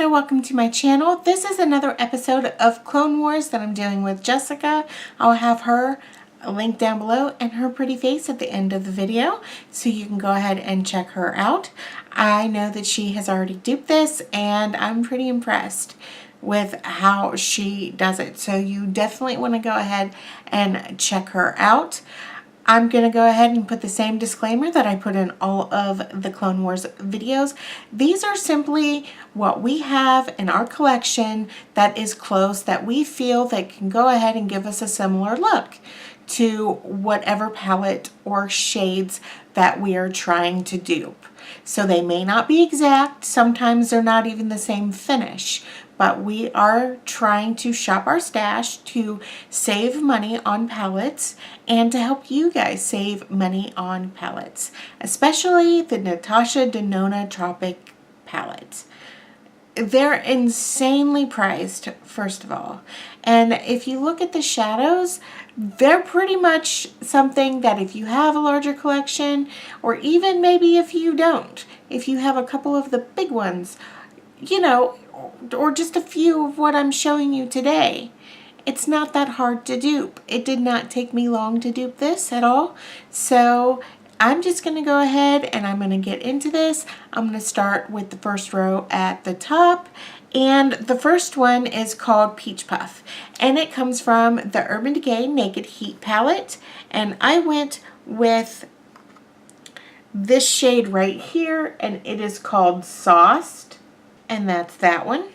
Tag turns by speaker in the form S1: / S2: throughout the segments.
S1: and welcome to my channel. This is another episode of Clone Wars that I'm doing with Jessica. I'll have her link down below and her pretty face at the end of the video, so you can go ahead and check her out. I know that she has already duped this and I'm pretty impressed with how she does it, so you definitely want to go ahead and check her out. I'm going to go ahead and put the same disclaimer that I put in all of the Clone Wars videos. These are simply what we have in our collection that is close, that we feel that can go ahead and give us a similar look to whatever palette or shades that we are trying to dupe. So they may not be exact, sometimes they're not even the same finish, but we are trying to shop our stash to save money on palettes and to help you guys save money on palettes, especially the Natasha Denona Tropic palette. They're insanely priced, first of all. And if you look at the shadows, they're pretty much something that if you have a larger collection, or even maybe if you don't, if you have a couple of the big ones, you know, or just a few of what I'm showing you today, it's not that hard to dupe. It did not take me long to dupe this at all. So I'm just going to go ahead and I'm going to get into this. I'm going to start with the first row at the top. And the first one is called Peach Puff. And it comes from the Urban Decay Naked Heat palette. And I went with this shade right here. And it is called Sauced. And that's that one.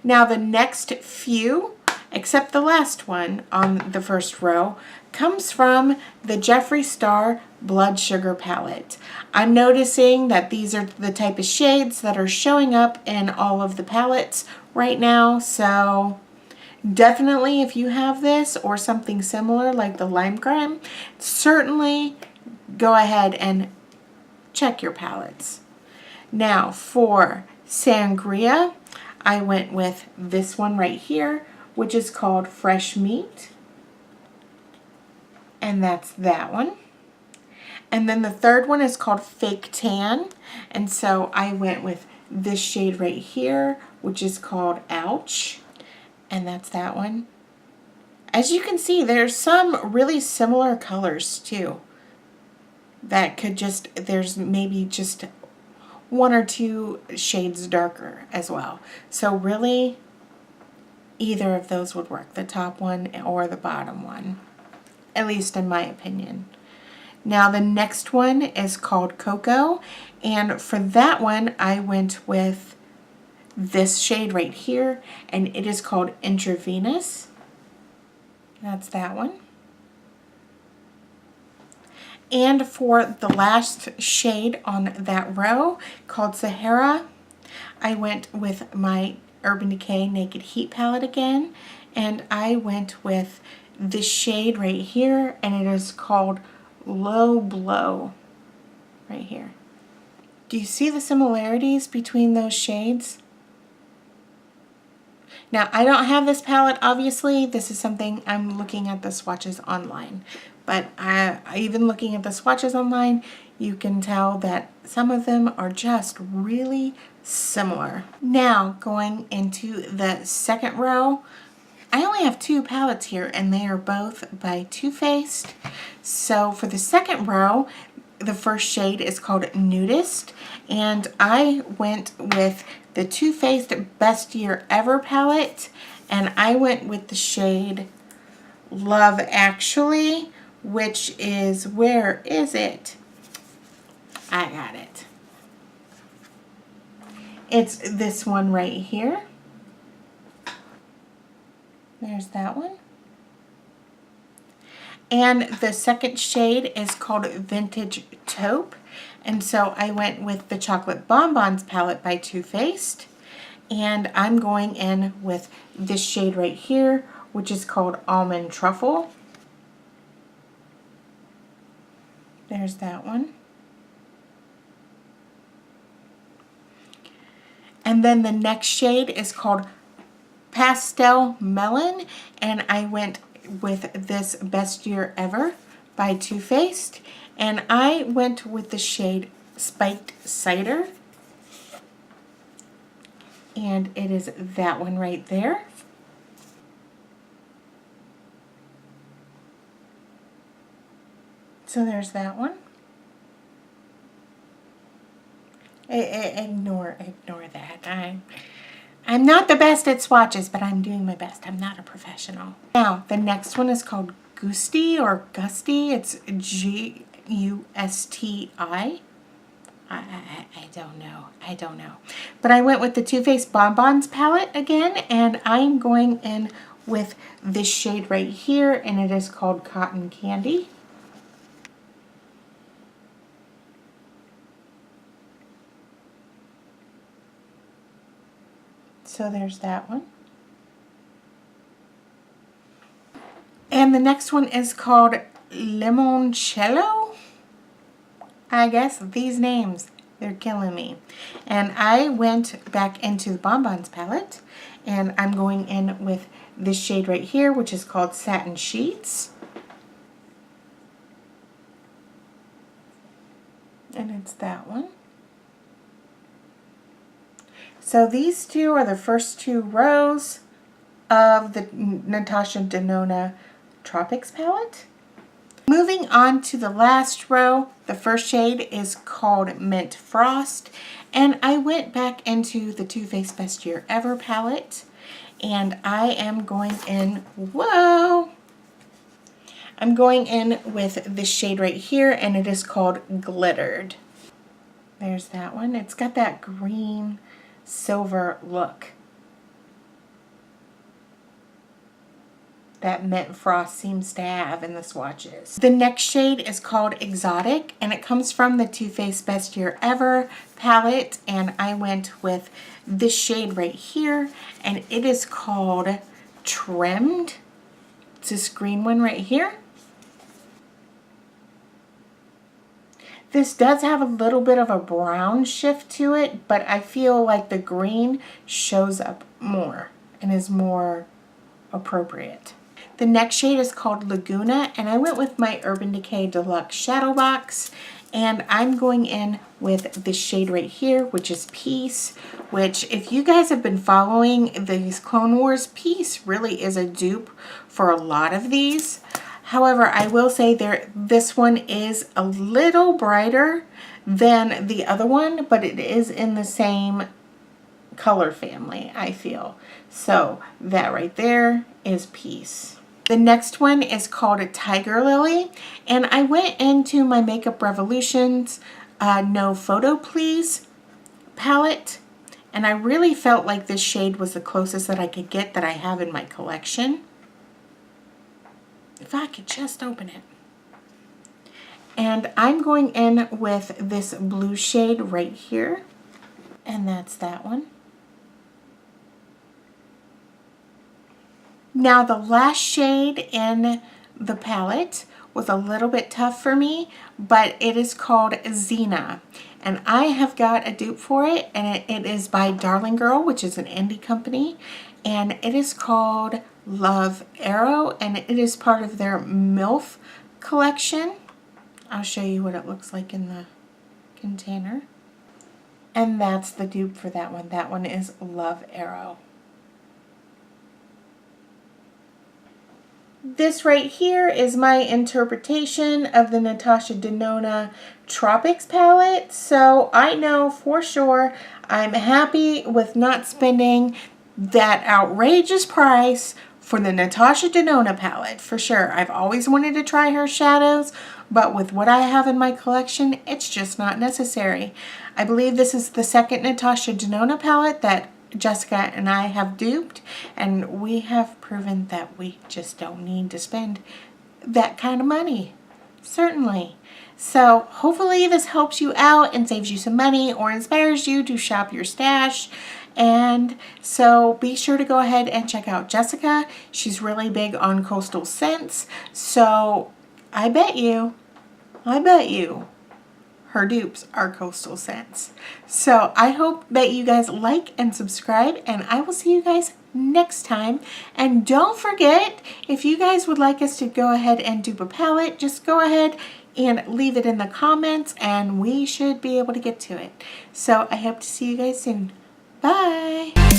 S1: Now the next few, except the last one on the first row, comes from the Jeffree Star Blood Sugar palette. I'm noticing that these are the type of shades that are showing up in all of the palettes right now. So definitely if you have this or something similar like the Lime Crime, certainly go ahead and check your palettes. Now for Sangria, I went with this one right here, which is called Fresh Meat. And that's that one. And then the third one is called Fake Tan. And so I went with this shade right here, which is called Ouch. And that's that one. As you can see, there's some really similar colors too. That could just, there's maybe just one or two shades darker as well. So really, either of those would work, the top one or the bottom one, at least in my opinion. Now the next one is called Cocoa, and for that one I went with this shade right here, and it is called Intravenous. That's that one. And for the last shade on that row, called Sahara, I went with my Urban Decay Naked Heat palette again, and I went with this shade right here, and it is called Low Blow right here. Do you see the similarities between those shades? Now, I don't have this palette, obviously. This is something I'm looking at the swatches online. But even looking at the swatches online, you can tell that some of them are just really similar. Now, going into the second row, I only have two palettes here, and they are both by Too Faced. So for the second row, the first shade is called Nudist, and I went with the Too Faced Best Year Ever palette, and I went with the shade Love Actually, which is, where is it? I got it. It's this one right here. There's that one. And the second shade is called Vintage Taupe. And so I went with the Chocolate Bonbons palette by Too Faced. And I'm going in with this shade right here, which is called Almond Truffle. There's that one. And then the next shade is called Pastel Melon, and I went with this Best Year Ever by Too Faced, and I went with the shade Spiked Cider. and it is that one right there. So there's that one. Ignore that. I'm not the best at swatches, but I'm doing my best. I'm not a professional. Now, the next one is called Gusti or Gusty. It's G-U-S-T-I. I don't know. But I went with the Too Faced Bonbons palette again, and I'm going in with this shade right here, and it is called Cotton Candy. So there's that one. And the next one is called Limoncello. I guess these names, they're killing me. And I went back into the Bonbons palette, and I'm going in with this shade right here, which is called Satin Sheets. And it's that one. So these two are the first two rows of the Natasha Denona Tropics palette. Moving on to the last row, the first shade is called Mint Frost, and I went back into the Too Faced Best Year Ever palette, and I am going in, I'm going in with this shade right here, and it is called Glittered. There's that one. It's got that green silver look that Mint Frost seems to have in the swatches. The next shade is called Exotic, and it comes from the Too Faced Best Year Ever palette, and I went with this shade right here, and it is called Trimmed. It's this green one right here. This does have a little bit of a brown shift to it, but I feel like the green shows up more and is more appropriate. The next shade is called Laguna, and I went with my Urban Decay Deluxe Shadow Box, and I'm going in with this shade right here, which is Peace, which if you guys have been following these Clone Wars, Peace really is a dupe for a lot of these. However, I will say this one is a little brighter than the other one, but it is in the same color family, I feel. So that right there is Peace. The next one is called a Tiger Lily, and I went into my Makeup Revolutions No Photo Please palette, and I really felt like this shade was the closest that I could get that I have in my collection. If I could just open it. And I'm going in with this blue shade right here. And that's that one. Now the last shade in the palette was a little bit tough for me, but it is called Xena. And I have got a dupe for it, and it is by Darling Girl, which is an indie company. And it is called Love Arrow, and it is part of their MILF collection. I'll show you what it looks like in the container. And that's the dupe for that one. That one is Love Arrow. This right here is my interpretation of the Natasha Denona Tropics palette. So I know for sure I'm happy with not spending that outrageous price for the Natasha Denona palette, for sure. I've always wanted to try her shadows, but with what I have in my collection, it's just not necessary. I believe this is the second Natasha Denona palette that Jessica and I have duped, and we have proven that we just don't need to spend that kind of money. Certainly. So hopefully this helps you out and saves you some money or inspires you to shop your stash. And so be sure to go ahead and check out Jessica. She's really big on coastal scents. So I bet you her dupes are coastal scents. So I hope that you guys like and subscribe, and I will see you guys next time. And don't forget, if you guys would like us to go ahead and dupe a palette, just go ahead and leave it in the comments and we should be able to get to it. So I hope to see you guys soon. Bye!